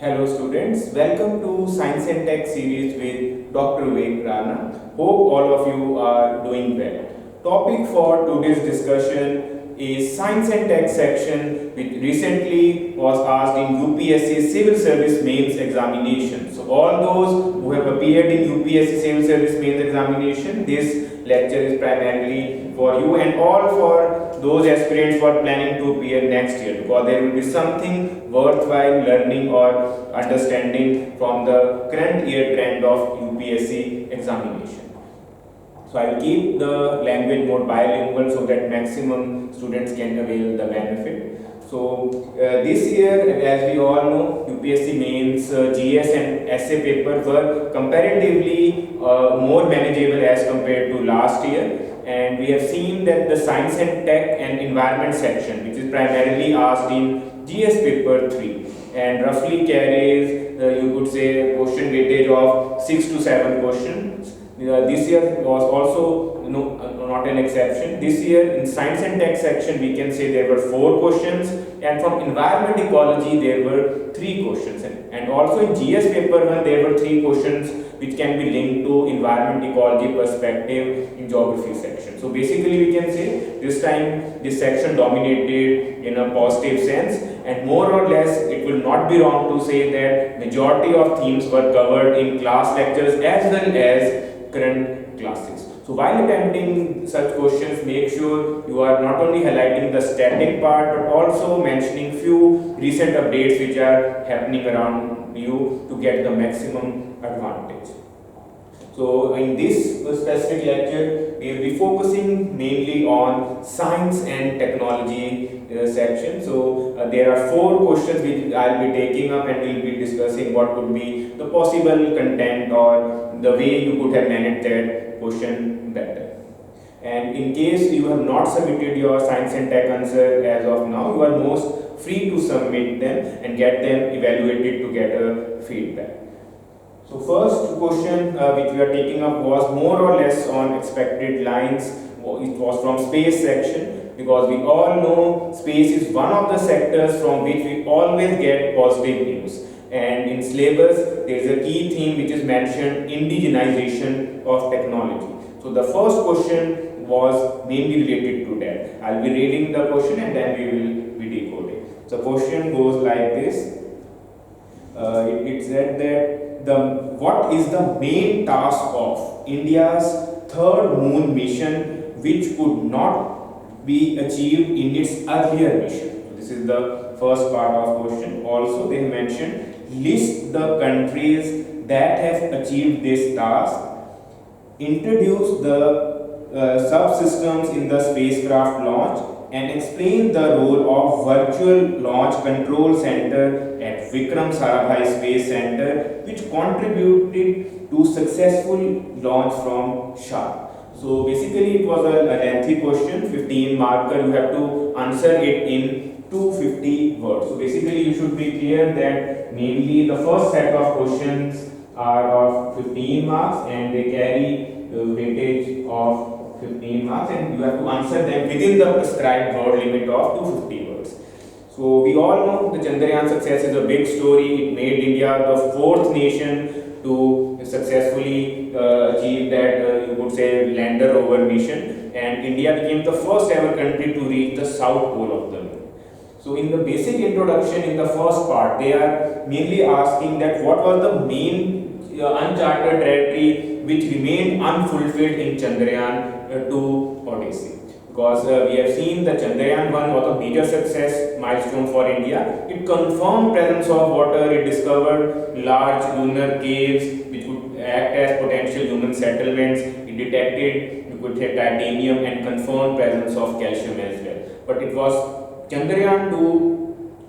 Hello students, welcome to Science and Tech series with Dr. Vivek Rana. Hope all of you are doing well. Topic for today's discussion is Science and Tech section, which recently was asked in UPSC Civil Service Mains examination. So all those who have appeared in UPSC Civil Service Mains examination, this lecture is primarily for you and all for those aspirants who are planning to appear next year, because there will be something worthwhile learning or understanding from the current year trend of UPSC examination. So I will keep the language more bilingual so that maximum students can avail the benefit. So this year, as we all know, UPSC Mains, GS and essay paper were comparatively more manageable as compared to last year. And we have seen that the Science and Tech and Environment section, which is primarily asked in GS paper 3 and roughly carries, you could say, question weightage of 6 to 7 questions. This year was also not an exception. This year in Science and Tech section we can say there were 4 questions, and from Environment Ecology there were 3 questions, and also in GS paper 1 there were 3 questions which can be linked to Environment Ecology perspective in Geography section. So basically we can say this time this section dominated in a positive sense, and more or less it will not be wrong to say that majority of themes were covered in class lectures as well as current classes. So while attempting such questions, make sure you are not only highlighting the static part but also mentioning few recent updates which are happening around you to get the maximum advantage. So in this specific lecture, we will be focusing mainly on science and technology section. So there are 4 questions which I will be taking up, and we will be discussing what could be the possible content or the way you could have managed that question better. And in case you have not submitted your science and tech answer as of now, you are most free to submit them and get them evaluated to get a feedback. So first question which we are taking up was more or less on expected lines. It was from space section, because we all know space is one of the sectors from which we always get positive news. And in syllabus there is a key theme which is mentioned: indigenization of technology. So the first question was mainly related to that. I will be reading the question and then we will be decoding. So question goes like this. It said that what is the main task of India's third moon mission which could not be achieved in its earlier mission? So this is the first part of question. Also they mentioned list the countries that have achieved this task, introduce the subsystems in the spacecraft launch, and explain the role of virtual launch control center at Vikram Sarabhai Space Center which contributed to successful launch from Shah. So basically it was a lengthy question, 15 marker. You have to answer it in 250 words. So basically you should be clear that mainly the first set of questions are of 15 marks and they carry weightage of 15 marks, and you have to answer them within the prescribed word limit of 250 words. So we all know the Chandrayaan success is a big story. It made India the 4th nation to successfully achieve that you could say lander rover mission, and India became the first ever country to reach the south pole of the moon. So in the basic introduction in the first part, they are mainly asking that what was the main uncharted territory which remained unfulfilled in Chandrayaan 2 Odyssey. Because we have seen the Chandrayaan 1 was a major success milestone for India. It confirmed presence of water, it discovered large lunar caves which would act as potential human settlements, it detected, you could say, titanium, and confirmed presence of calcium as well. But it was Chandrayaan 2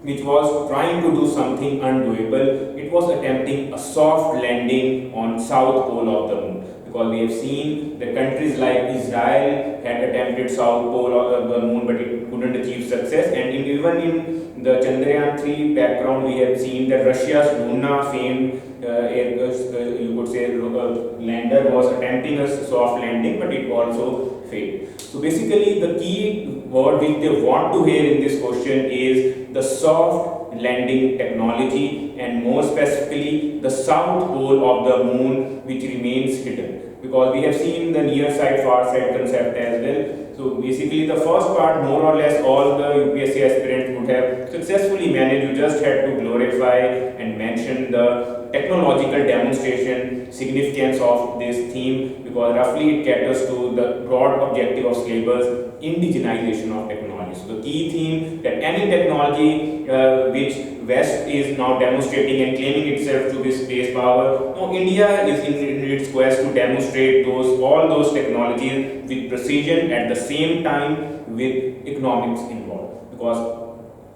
which was trying to do something undoable. It was attempting a soft landing on south pole of the moon, because we have seen that countries like Israel had attempted south pole of the moon but it couldn't achieve success, and even in the Chandrayaan 3 background we have seen that Russia's Luna famed you could say lander was attempting a soft landing but it also failed. So basically the key word which they want to hear in this question is the soft landing technology, and more specifically the south pole of the moon which remains hidden, because we have seen the near side far side concept as well. So basically the first part more or less all the UPSC aspirants would have successfully managed. You just had to glorify and mention the technological demonstration significance of this theme, because roughly it caters to the broad objective of syllabus, indigenization of technology. So the key theme that any technology which West is now demonstrating and claiming itself to be space power, now India is in its quest to demonstrate all those technologies with precision, at the same time with economics involved, because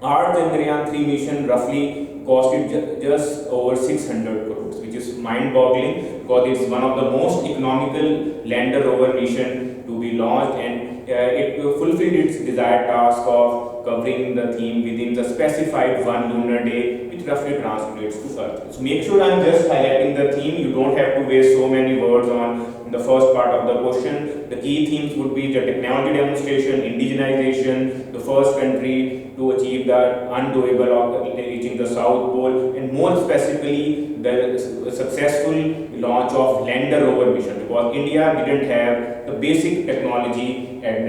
our Chandrayaan 3 mission roughly costed just over 600 crores, which is mind-boggling, because it's one of the most economical lander rover mission to be launched, and it fulfilled its desired task of covering the theme within the specified one lunar day, which roughly translates to Earth. So make sure I'm just highlighting the theme. You don't have to waste so many words on the first part of the question. The key themes would be the technology demonstration, indigenization, the first country to achieve the undoable of reaching the South Pole, and more specifically the successful launch of lander rover mission, because India didn't have the basic technology at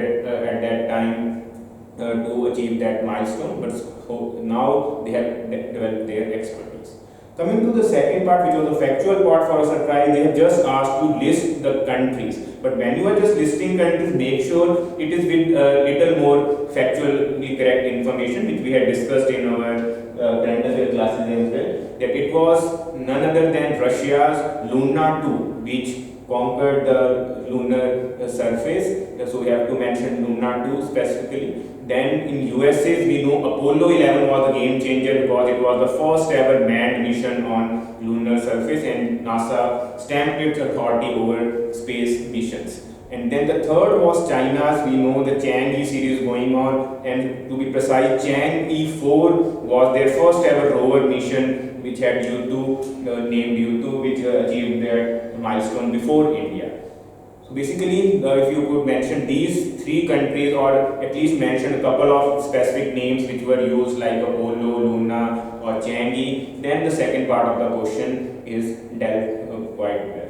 that time to achieve that milestone, but so now they have developed their expertise. Coming to the second part, which was the factual part for a surprise, they have just asked to list the countries. But when you are just listing countries, make sure it is with little more factually correct information, which we had discussed in our current affairs classes as well. That it was none other than Russia's Luna 2, which conquered the lunar surface. So we have to mention Luna 2 specifically. Then in USA, we know Apollo 11 was a game changer, because it was the first ever manned mission on lunar surface, and NASA stamped its authority over space missions. And then the third was China's. We know the Chang'e series going on, and to be precise, Chang'e 4 was their first ever rover mission, which had U2, named U2, which achieved their milestone before India. So basically, if you could mention these three countries, or at least mention a couple of specific names which were used, like Apollo, Luna, or Chang'e, then the second part of the question is dealt quite well.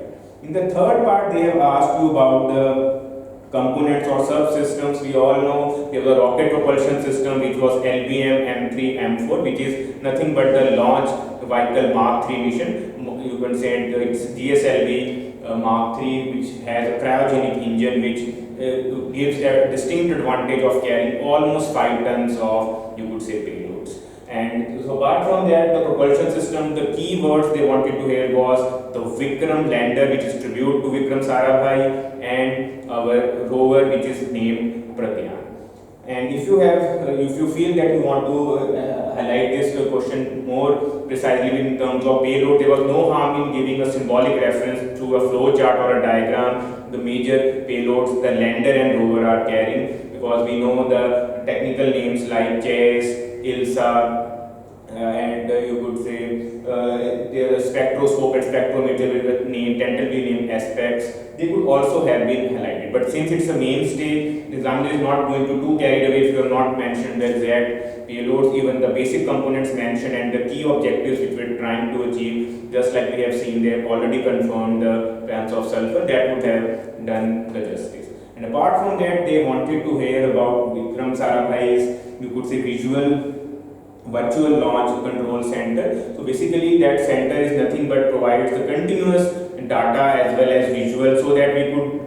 In the third part, they have asked you about the components or subsystems. We all know there was a rocket propulsion system which was LBM M3 M4, which is nothing but the launch vehicle Mark 3 mission. You can say it's GSLV Mark 3, which has a cryogenic engine, which gives a distinct advantage of carrying almost 5 tons of, you could say, payloads. And so apart from that, the propulsion system, the key words they wanted to hear was the Vikram lander, which is tribute to Vikram Sarabhai, and our rover, which is named Pratyaan. And if you feel that you want to highlight this question more precisely in terms of payload, there was no harm in giving a symbolic reference through a flow chart or a diagram, the major payloads the lander and rover are carrying, because we know the technical names like CHES, ILSA, and you could say the spectroscope and spectrometer tentatively named aspects. They could also have been highlighted, but since it's a mainstay, the examiner is not going to too carried away if you have not mentioned the exact payloads, even the basic components mentioned and the key objectives which we're trying to achieve. Just like we have seen, they have already confirmed the plans of sulfur, that would have done the justice. And apart from that, they wanted to hear about Vikram Sarabhai's, you could say, virtual launch control center. So basically that center is nothing but provides the continuous data as well as visual, so that we could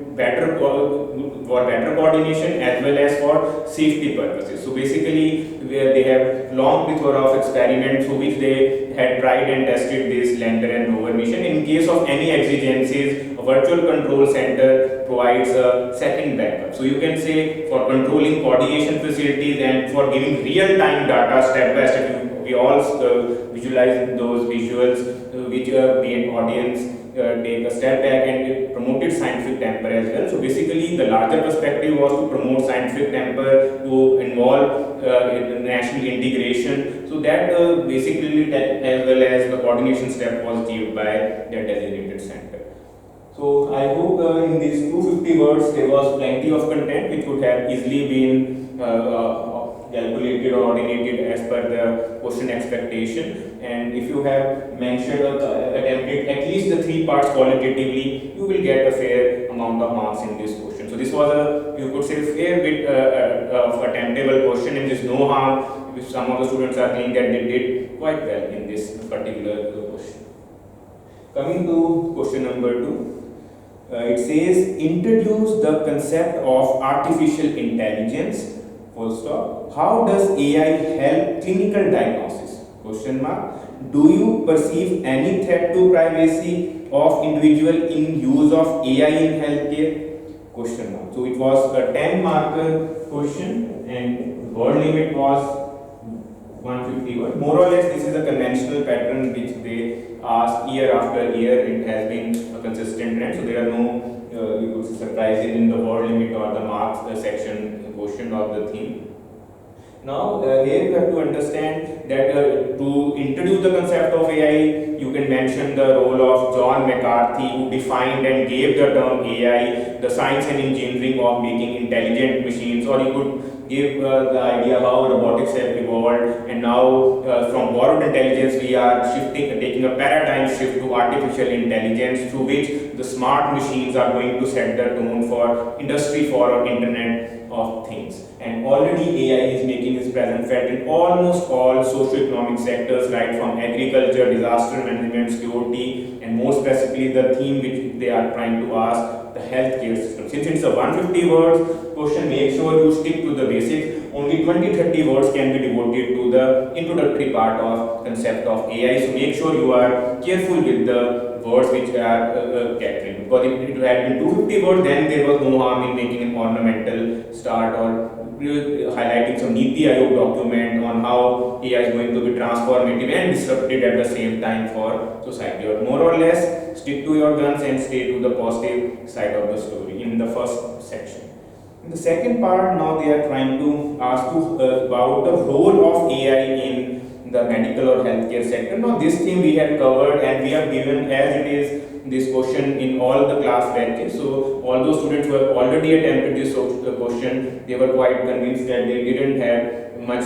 for better coordination as well as for safety purposes. So basically they have long plethora of experiments through which they had tried and tested this lander and rover mission. In case of any exigencies, a virtual control center provides a second backup. So you can say for controlling coordination facilities and for giving real-time data step by step. We all visualize those visuals which made audience take a step back, and it promoted scientific temper as well. So basically the larger perspective was to promote scientific temper, to involve national integration. So that basically as well as the coordination step was achieved by the designated center. So I hope in these 250 words there was plenty of content which would have easily been calculated or ordinated as per the question expectation. And if you have mentioned or attempted at least the 3 parts qualitatively, you will get a fair amount of marks in this question. So this was a, you could say, fair bit of attemptable question, and there is no harm if some of the students are saying that they did quite well in this particular question. Coming to question number 2. It says, introduce the concept of artificial intelligence, full stop. How does AI help clinical diagnosis? Question mark. Do you perceive any threat to privacy of individual in use of AI in healthcare? Question mark. So it was a 10 marker question and word limit was 150 words. More or less, this is a conventional pattern which they ask year after year. It has been a consistent trend. So there are no you could say surprises in the word limit or the marks section question of the theme. Now here you have to understand that to introduce the concept of AI, you can mention the role of John McCarthy, who defined and gave the term AI, the science and engineering of making intelligent machines, or you could give the idea how robotics have evolved, and now from borrowed intelligence we are taking a paradigm shift to artificial intelligence, through which the smart machines are going to set the tone for industry 4 or internet of things. And already AI is making its presence felt in almost all socio-economic sectors, right from agriculture, disaster management, security, and more specifically the theme which they are trying to ask, the healthcare system. Since it's a 150 words question, make sure you stick to the basics. Only 20-30 words can be devoted to the introductory part of concept of AI. So make sure you are careful with the words which are capturing. Because if it had been 250 words, then there was no harm in making an ornamental start or highlighting some Niti Aayog document on how AI is going to be transformative and disruptive at the same time for society. Or more or less, stick to your guns and stay to the positive side of the story in the first section. In the second part, now they are trying to ask you about the role of AI in the medical or healthcare sector. Now this thing we have covered and we have given as it is this question in all the class batches. So all those students who have already attempted this question, they were quite convinced that they didn't have much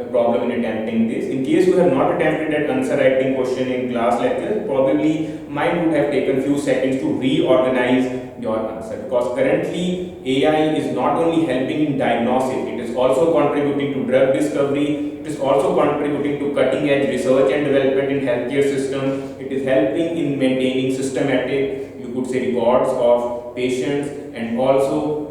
problem in attempting this. In case you have not attempted that answer writing question in class lecture, probably mine would have taken few seconds to reorganize your answer, because currently AI is not only helping in diagnosis, it is also contributing to drug discovery, it is also contributing to cutting edge research and development in healthcare system, it is helping in maintaining systematic, you could say, records of patients, and also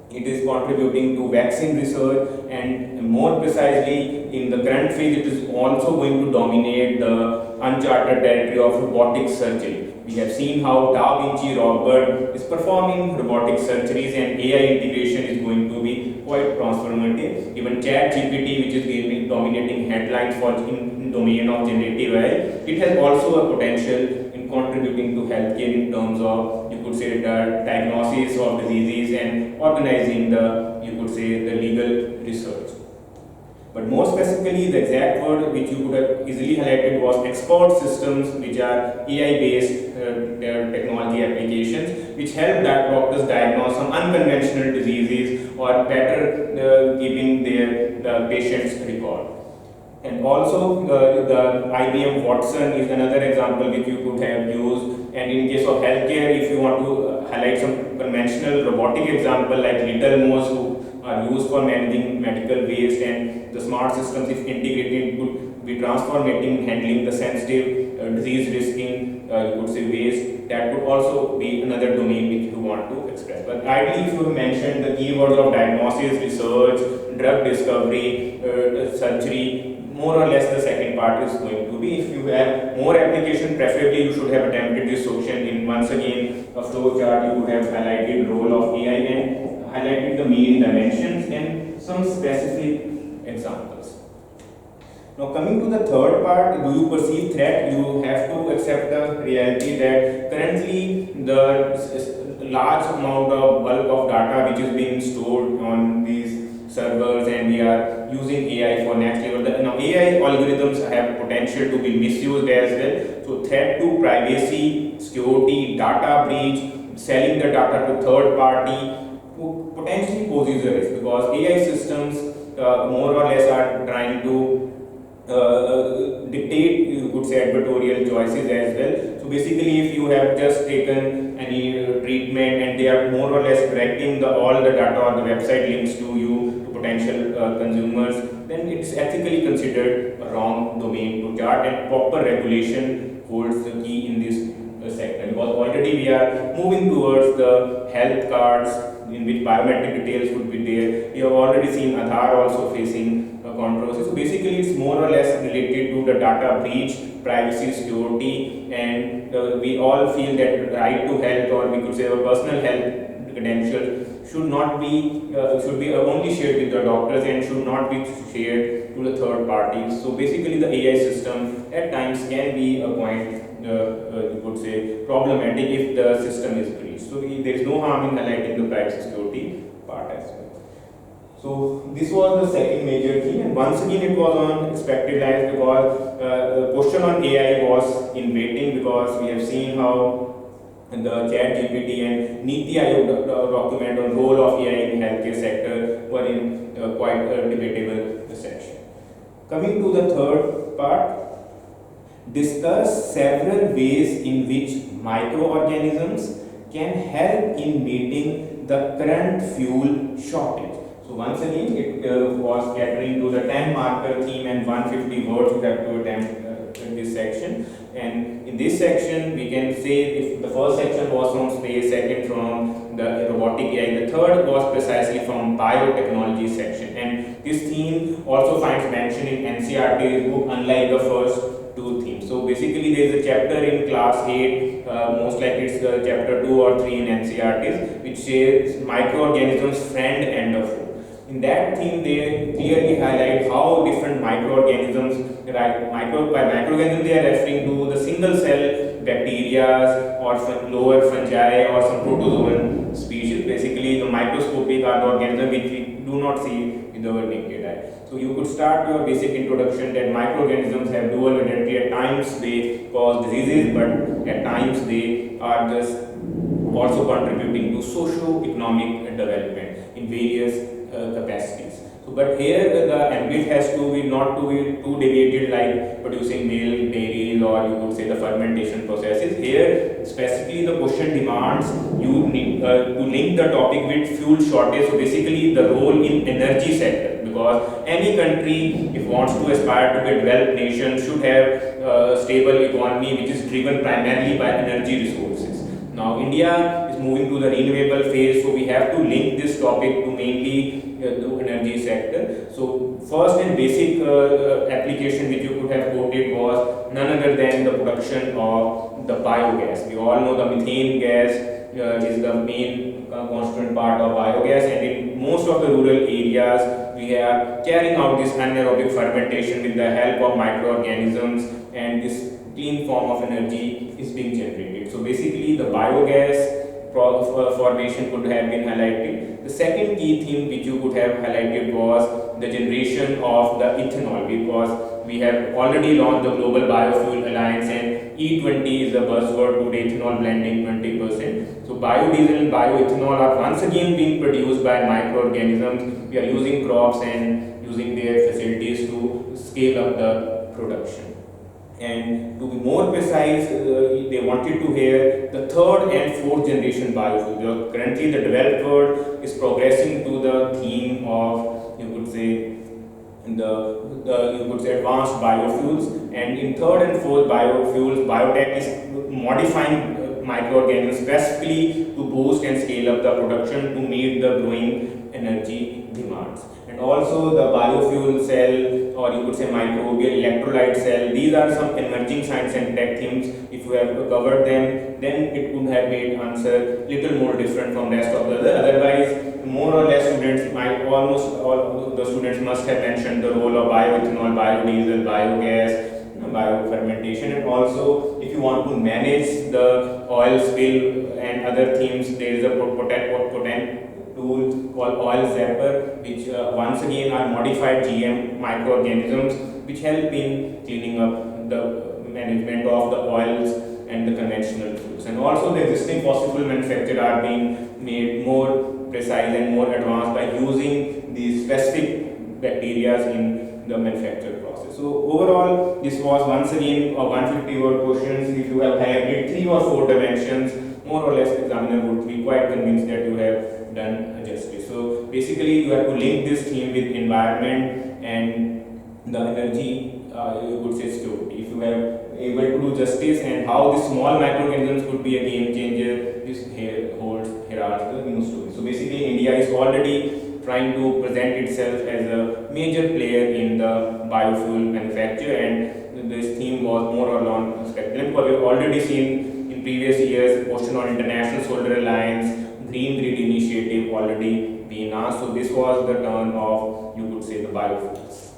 it is contributing to vaccine research, and more precisely in the current phase it is also going to dominate the uncharted territory of robotic surgery. We have seen how Da Vinci robot is performing robotic surgeries, and AI integration is going to be quite transformative. Even ChatGPT, which is dominating headlines for in domain of generative AI, it has also a potential in contributing to healthcare in terms of, you could say, the diagnosis of diseases and organizing the, you could say, the legal research. But more specifically, the exact word which you could have easily highlighted was expert systems, which are AI-based technology applications, which help doctors diagnose some unconventional diseases or better keeping their patients' record. And also the IBM Watson is another example which you could have used. And in case of healthcare, if you want to highlight some conventional robotic example like Little Mouse, who are used for managing medical waste, and the smart systems, if integrated, could be transformating, handling the sensitive disease risking, you could say, waste. That could also be another domain which you want to express. But ideally, if you have mentioned the keywords of diagnosis, research, drug discovery, surgery, more or less the second part is going to be. If you have more application, preferably you should have attempted this solution in, once again, a flow chart. You would have highlighted role of AI and highlighted the main dimensions and some specific examples. Now coming to the third part, do you perceive threat? You have to accept the reality that currently the large amount of bulk of data which is being stored on these servers, and we are using AI for next level. Now AI algorithms have potential to be misused as well. So threat to privacy, security, data breach, selling the data to third party potentially poses a risk, because AI systems more or less are trying to dictate, you could say, advertorial choices as well. So basically, if you have just taken any treatment and they are more or less directing all the data or the website links to you, to potential consumers, then it's ethically considered a wrong domain to chart, and proper regulation holds the key in this sector, because already we are moving towards the health cards in which biometric details would be there. We have already seen Aadhaar also facing controversy. So basically, it's more or less related to the data breach, privacy, security, and we all feel that right to health, or we could say our personal health credentials, should not be should be only shared with the doctors and should not be shared to the third parties. So basically, the AI system at times can be a point you could say problematic if the system is breached. So there is no harm in highlighting the privacy security part as well. So this was the second major thing, and once again it was on expected lines, because the question on AI was in waiting, because we have seen how the ChatGPT and Niti Aayog document on role of AI in healthcare sector were in quite a debatable section. Coming to the third part, discuss several ways in which microorganisms can help in meeting the current fuel shortage. So once again, it was catering to the 10 marker theme and 150 words we have to attempt in this section. And in this section, we can say, if the first section was from space, second from the robotic AI, the third was precisely from biotechnology section. And this theme also finds mention in NCERT's book, unlike the first two themes. So basically, there is a chapter in class 8, most likely it's chapter 2 or 3 in NCERT's, which says microorganisms friend and a foe. In that theme, they clearly highlight how different microorganisms, by microorganisms they are referring to the single cell bacteria or lower fungi or some protozoan species. Basically, the microscopic are the organisms which we do not see with our naked eye. So you could start your basic introduction that microorganisms have dual identity. At times they cause diseases, but at times they are just also contributing to socio-economic development in various capacities. So, but here the ambit has to be not to be too deviated, like producing milk, dairies, or you could say the fermentation processes. Here specifically the question demands you need to link the topic with fuel shortage. So basically the role in energy sector, because any country, if wants to aspire to be a developed nation, should have a stable economy which is driven primarily by energy resources. Now India is moving to the renewable phase, so we have to link this topic to mainly the energy sector. So first and basic application which you could have quoted was none other than the production of the biogas. We all know the methane gas is the main constituent part of biogas, and in most of the rural areas we are carrying out this anaerobic fermentation with the help of microorganisms, and this clean form of energy is being generated. So basically the biogas formation could have been highlighted. The second key theme which you could have highlighted was the generation of the ethanol, because we have already launched the Global Biofuel Alliance, and E20 is the buzzword to ethanol blending 20%. So biodiesel and bioethanol are once again being produced by microorganisms. We are using crops and using their facilities to scale up the production. And to be more precise, they wanted to hear the third and fourth generation biofuel. Currently, the developed world is progressing to the theme of, you could say, advanced biofuels. And in third and fourth biofuels, biotech is modifying microorganisms specifically to boost and scale up the production to meet the growing energy demands. And also the biofuel cell, or you could say microbial electrolyte cell, these are some emerging science and tech themes. If you have covered them, then it could have made answer little more different from rest of the other. Otherwise, more or less students might, almost all the students must have mentioned the role of bioethanol, biodiesel, biogas, biofermentation. And also if you want to manage the oil spill and other themes, there is a potent to tool called oil zapper, which once again are modified GM microorganisms which help in cleaning up the management of the oils and the conventional fuels. And also the existing fossil fuel manufacturers are being made more precise and more advanced by using these specific bacteria in the manufacture process. So overall, this was once again a 150 word questions. If you have highlighted 3 or 4 dimensions, more or less examiner would be quite convinced that you have done justice. So basically you have to link this theme with environment and the energy, you could say security. If you have able to do justice and how the small microorganisms could be a game changer, this here are the new story. So basically India is already trying to present itself as a major player in the biofuel manufacture, and this theme was more along spectrum because we have already seen in previous years question on International Solar Alliance, Green Grid Initiative already been asked. So this was the turn of, you could say, the biofuels.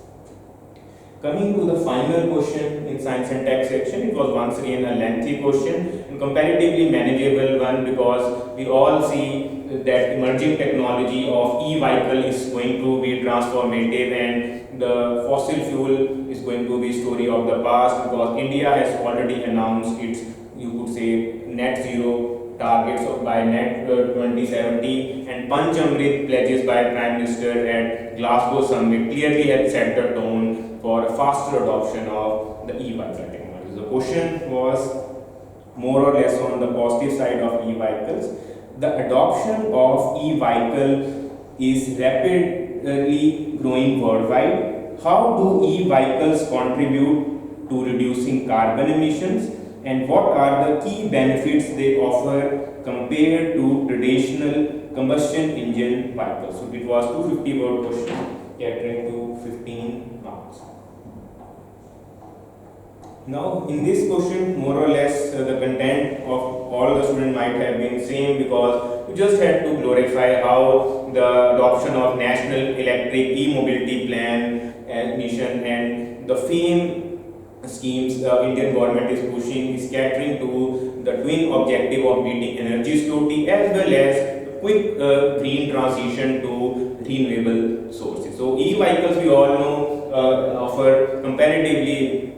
Coming to the final question in science and tech section, it was once again a lengthy question and comparatively manageable one because we all see that emerging technology of e-vehicle is going to be transformative and the fossil fuel is going to be story of the past because India has already announced its, you could say, net zero targets of by net 2070, and Panchamrit pledges by Prime Minister at Glasgow Summit clearly had set the tone for a faster adoption of the e-vehicle technology. The question was more or less on the positive side of e-vehicles. The adoption of e-vehicle is rapidly growing worldwide. How do e-vehicles contribute to reducing carbon emissions, and what are the key benefits they offer compared to traditional combustion engine vehicles? So it was 250 word question catering to 15 marks. Now in this question, more or less the content of all the students might have been same because you just had to glorify how the adoption of National Electric E-Mobility Plan mission and the FAME schemes the Indian government is pushing is catering to the twin objective of meeting energy security as well as quick green transition to renewable sources. So e-vehicles we all know offer comparatively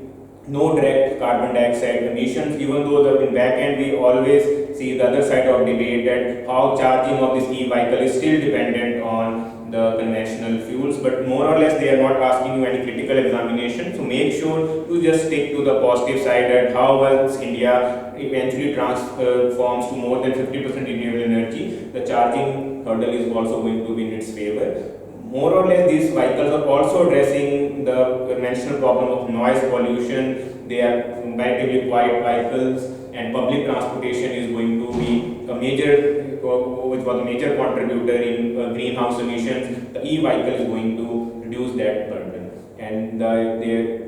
no direct carbon dioxide emissions, even though in back end we always see the other side of debate that how charging of this e-vehicle is still dependent on the conventional fuels, but more or less they are not asking you any critical examination. So make sure you just stick to the positive side that how once India eventually transforms to more than 50% renewable energy, the charging hurdle is also going to be in its favor. More or less these vehicles are also addressing the conventional problem of noise pollution. They are comparatively quiet vehicles and public transportation is going to be a major, which was a major contributor in greenhouse emissions. The e-vehicle is going to reduce that burden, and their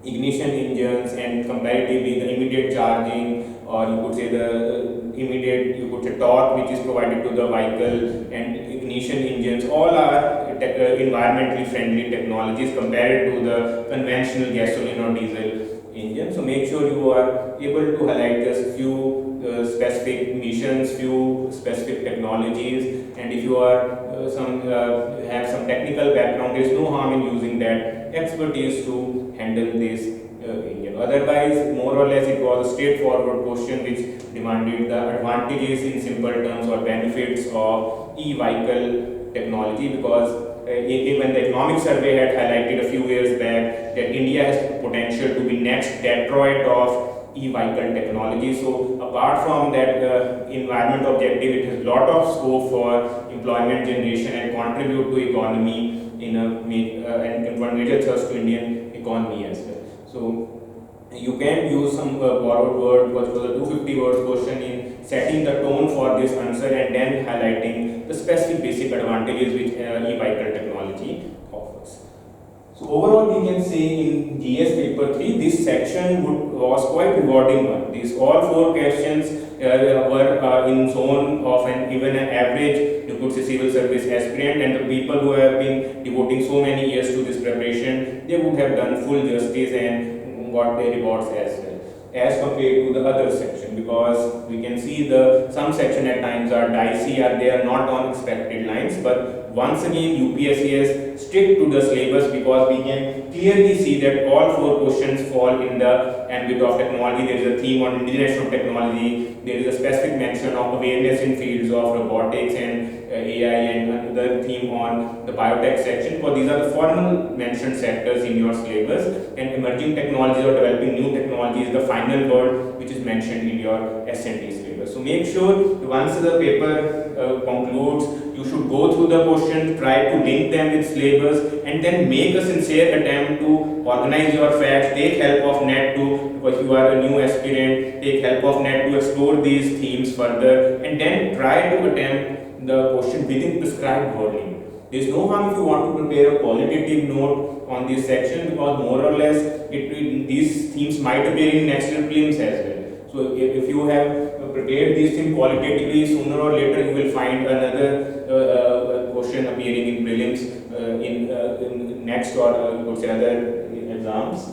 ignition engines and comparatively the immediate charging, or you could say the immediate, you could say torque which is provided to the vehicle and ignition engines, all are environmentally friendly technologies compared to the conventional gasoline or diesel engine. So make sure you are able to highlight just few specific emissions, few specific technologies, and if you are have some technical background, there is no harm in using that expertise to handle this engine. Otherwise, more or less it was a straightforward question which demanded the advantages in simple terms or benefits of e-vehicle technology, because even the economic survey had highlighted a few years back that India has potential to be next Detroit of e-vehicle technology. So apart from that environment objective, it has a lot of scope for employment generation and contribute to economy in and one major thrust to Indian economy as well. So you can use some borrowed word, which was a 250 words question, in setting the tone for this answer and then highlighting the specific basic advantages which e-vehicle technology offers. So overall we can say in GS paper 3 this section was quite rewarding one. These all 4 questions were in zone of an even an average, you could say, civil service aspirant, and the people who have been devoting so many years to this preparation, they would have done full justice and got their rewards as well. as compared to the other section, because we can see the some section at times are dicey, or they are not on expected lines. But once again, UPSC has stick to the syllabus, because we can clearly see that all 4 questions fall in the ambit of technology. There is a theme on integration of technology. There is a specific mention of awareness in fields of robotics and AI, and another theme on the biotech section, because these are the formal mentioned sectors in your syllabus, and emerging technologies or developing new technology is the final word which is mentioned in your S&T syllabus. So make sure once the paper concludes, you should go through the questions, try to link them with syllabus, and then make a sincere attempt to organize your facts. Take help of net too, because you are a new aspirant. Take help of net to explore these themes further, and then try to attempt the question within prescribed wording. There is no harm if you want to prepare a qualitative note on this section, because more or less these themes might appear in next year prelims as well. So if you have prepared these things qualitatively, sooner or later you will find another question appearing in prelims in next or other exams.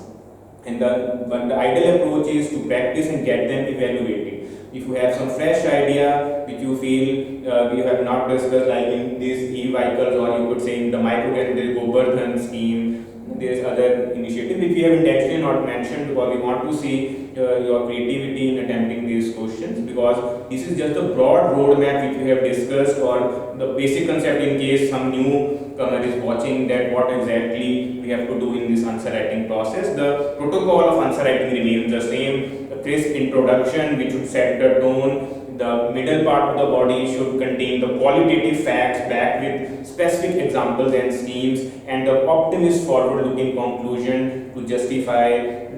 But the ideal approach is to practice and get them evaluated. If you have some fresh idea which you feel you have not discussed, like in these e-vehicles, or you could say in the micro scheme, there is other initiative which we have intentionally not mentioned, because we want to see your creativity in attempting these questions, because this is just a broad roadmap which we have discussed, or the basic concept in case some newcomer is watching, that what exactly we have to do in this answer writing process. The protocol of answer writing remains the same. A crisp introduction which should set the tone. The middle part of the body should contain the qualitative facts backed with specific examples and schemes, and the optimist forward-looking conclusion to justify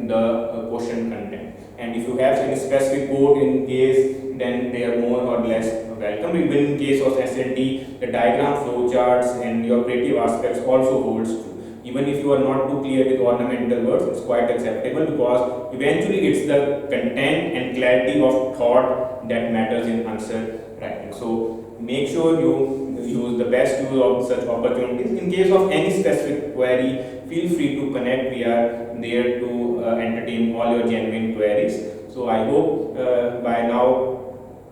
the question content. And if you have any specific quote in case, then they are more or less welcome. Even in case of S&T, the diagram, flow charts, and your creative aspects also holds true. Even if you are not too clear with ornamental words, it's quite acceptable, because eventually it's the content and clarity of thought that matters in answer writing. So make sure you use the best use of such opportunities. In case of any specific query, feel free to connect. We are there to entertain all your genuine queries. So I hope by now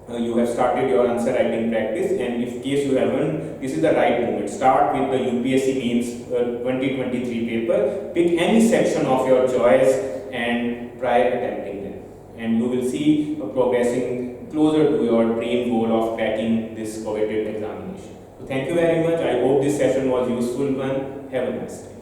you have started your answer writing practice, and if case you haven't, this is the right moment. Start with the UPSC Mains 2023 paper. Pick any section of your choice and try attempting them, and you will see progressing closer to your dream goal of cracking this coveted examination. So thank you very much. I hope this session was useful one. Have a nice day.